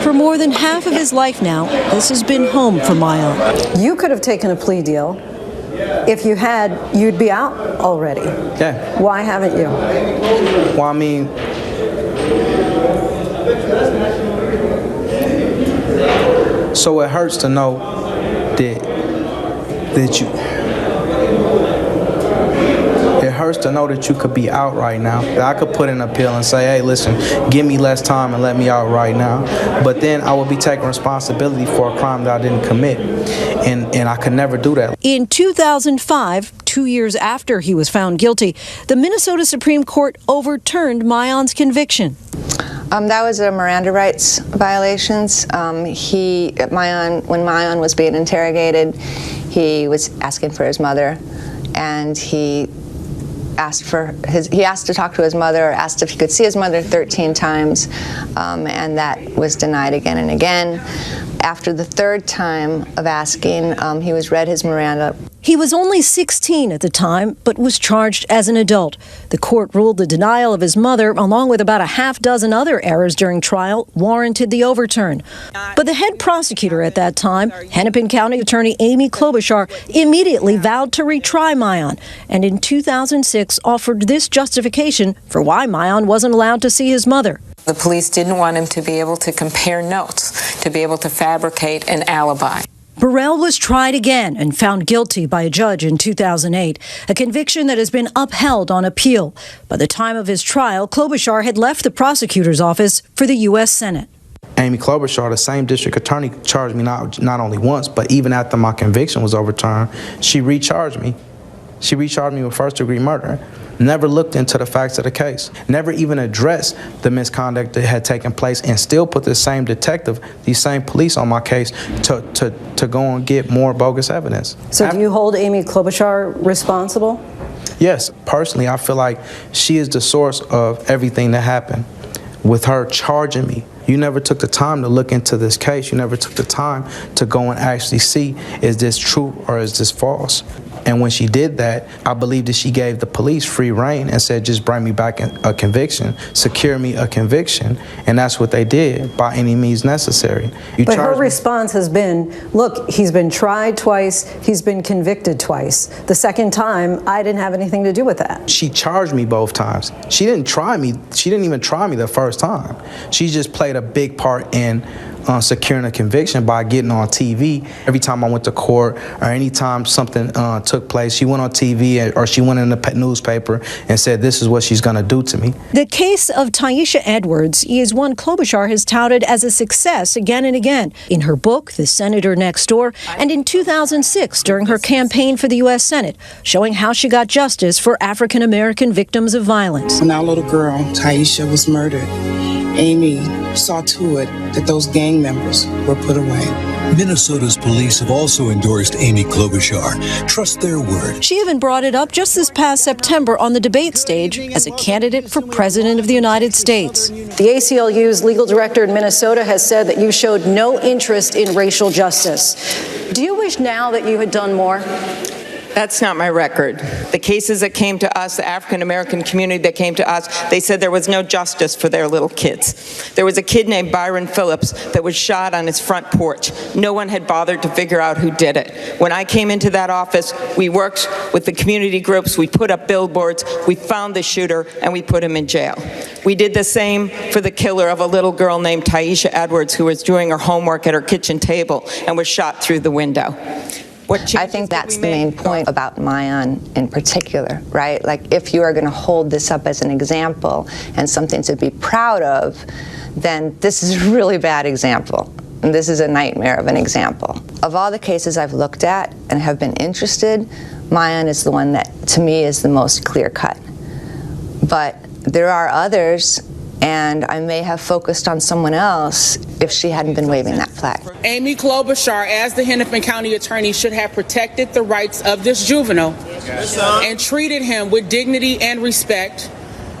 For more than half of his life now, this has been home for Maayan. You could have taken a plea deal. If you had, you'd be out already. Yeah. Why haven't you? Well, I mean, so it hurts to know that you. It hurts to know that you could be out right now. That I could put in an appeal and say, hey, listen, give me less time and let me out right now. But then I would be taking responsibility for a crime that I didn't commit. And I could never do that. In 2005, 2 years after he was found guilty, the Minnesota Supreme Court overturned Maayan's conviction. That was a Miranda rights violations. When Maayan was being interrogated, he was asking for his mother, and he asked to talk to his mother, asked if he could see his mother 13 times, and that was denied again and again. After the third time of asking, he was read his Miranda. He was only 16 at the time, but was charged as an adult. The court ruled the denial of his mother, along with about a half dozen other errors during trial, warranted the overturn. But the head prosecutor at that time, Hennepin County Attorney Amy Klobuchar, immediately vowed to retry Maayan, and in 2006 offered this justification for why Maayan wasn't allowed to see his mother. The police didn't want him to be able to compare notes, to be able to fabricate an alibi. Burrell was tried again and found guilty by a judge in 2008, a conviction that has been upheld on appeal. By the time of his trial, Klobuchar had left the prosecutor's office for the U.S. Senate. Amy Klobuchar, the same district attorney, charged me not only once, but even after my conviction was overturned, she recharged me. She recharged me with first-degree murder. Never looked into the facts of the case. Never even addressed the misconduct that had taken place, and still put the same detective, these same police on my case to go and get more bogus evidence. So do you hold Amy Klobuchar responsible? Yes. Personally, I feel like she is the source of everything that happened. With her charging me, you never took the time to look into this case. You never took the time to go and actually see, is this true or is this false? And when she did that, I believe that she gave the police free rein and said, just bring me back a conviction, secure me a conviction. And that's what they did by any means necessary. But her response has been, look, he's been tried twice, he's been convicted twice. The second time, I didn't have anything to do with that. She charged me both times. She didn't try me. She didn't even try me the first time. She just played a big part in securing a conviction by getting on TV. Every time I went to court or anytime something took place, she went on TV or she went in the newspaper and said, this is what she's going to do to me. The case of Taisha Edwards is one Klobuchar has touted as a success again and again. In her book, The Senator Next Door, and in 2006 during her campaign for the U.S. Senate, showing how she got justice for African-American victims of violence. When our little girl, Taisha, was murdered, Amy saw to it that those gang members were put away. Minnesota's police have also endorsed Amy Klobuchar. Trust their word. She even brought it up just this past September on the debate stage as a candidate for President of the United States. The ACLU's legal director in Minnesota has said that you showed no interest in racial justice. Do you wish now that you had done more? That's not my record. The cases that came to us, the African-American community that came to us, they said there was no justice for their little kids. There was a kid named Byron Phillips that was shot on his front porch. No one had bothered to figure out who did it. When I came into that office, we worked with the community groups, we put up billboards, we found the shooter, and we put him in jail. We did the same for the killer of a little girl named Taisha Edwards, who was doing her homework at her kitchen table and was shot through the window. I think that's the main point about Maayan in particular, right? Like, if you are going to hold this up as an example and something to be proud of, then this is a really bad example. And this is a nightmare of an example. Of all the cases I've looked at and have been interested, Maayan is the one that, to me, is the most clear-cut. But there are others, and I may have focused on someone else if she hadn't been waving that flag. Amy Klobuchar, as the Hennepin County Attorney, should have protected the rights of this juvenile and treated him with dignity and respect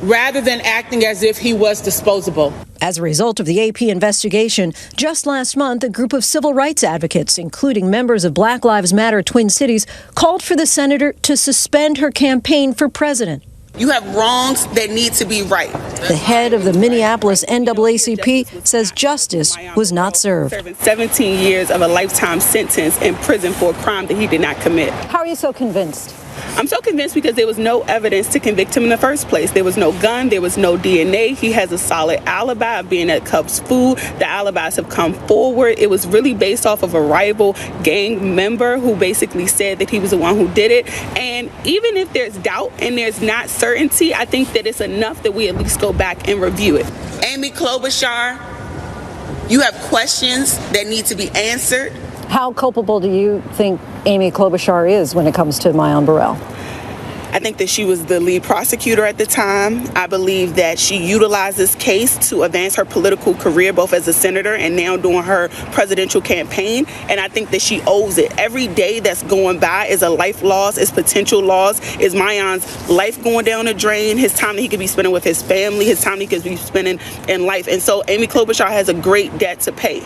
rather than acting as if he was disposable. As a result of the AP investigation, just last month, a group of civil rights advocates, including members of Black Lives Matter Twin Cities, called for the senator to suspend her campaign for president. You have wrongs that need to be right. The head of the Minneapolis NAACP says justice was not served. 17 years of a lifetime sentence in prison for a crime that he did not commit. How are you so convinced? I'm so convinced because there was no evidence to convict him in the first place. There was no gun, there was no DNA. He has a solid alibi of being at Cubs food. The alibis have come forward. It was really based off of a rival gang member who basically said that he was the one who did it. And even if there's doubt and there's not certainty, I think that it's enough that we at least go back and review it. Amy Klobuchar, you have questions that need to be answered. How culpable do you think Amy Klobuchar is when it comes to Mayan Burrell? I think that she was the lead prosecutor at the time. I believe that she utilized this case to advance her political career, both as a senator and now doing her presidential campaign. And I think that she owes it. Every day that's going by is a life loss, is potential loss, is Mayan's life going down the drain, his time that he could be spending with his family, his time he could be spending in life. And so Amy Klobuchar has a great debt to pay.